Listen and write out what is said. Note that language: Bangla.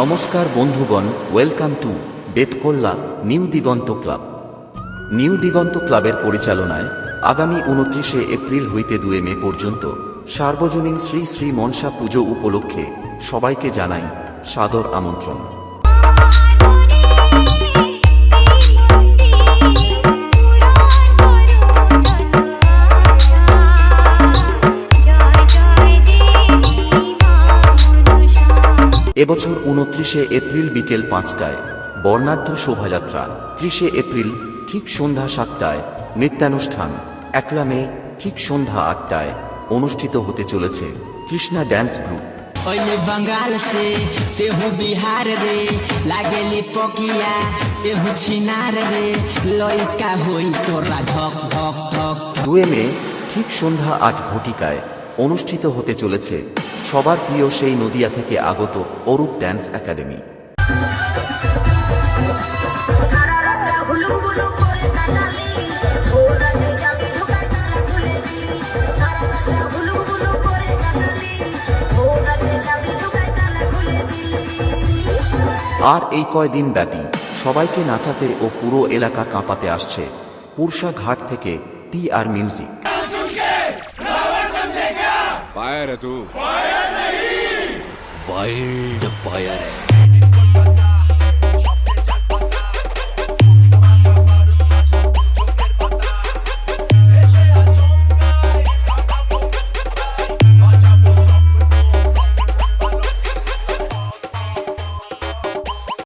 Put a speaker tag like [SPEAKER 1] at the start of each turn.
[SPEAKER 1] নমস্কার বন্ধুগণ, welcome to Betkalla new Diganta club. New Diganta ক্লাবের পরিচালনায় আগামী 29 এপ্রিল হইতে 2 মে পর্যন্ত সার্বজনীন শ্রী শ্রী মনসা পুজো উপলক্ষে সবাইকে জানাই সাদর আমন্ত্রণ। এবছর 29 এপ্রিল বিকেল 5টায় বর্ণাঢ্য শোভাযাত্রা, 30 এপ্রিল ঠিক সন্ধ্যা 7টায় নৃত্যানুষ্ঠান, 1 মে ঠিক সন্ধ্যা 8টায় অনুষ্ঠিত হতে চলেছে তৃষ্ণা ড্যান্স গ্রুপ।
[SPEAKER 2] ओले बंगाल से तेहू बिहार रे लागेली पकिया तेहू छिनार रे लइका होई तोरा धक धक धक।
[SPEAKER 1] 2 মে ঠিক সন্ধ্যা 8 ঘটিকায় অনুষ্ঠিত হতে চলেছে সবার প্রিয় সেই নদিয়া থেকে আগত অরূপ ড্যান্স একাডেমি। আর এই কয়দিন ব্যাপী সবাইকে নাচাতে ও পুরো এলাকা কাঁপাতে আসছে পুরসা ঘাট থেকে PR মিউজিক।
[SPEAKER 3] फायर है तू,
[SPEAKER 4] वाइल्ड फायर है।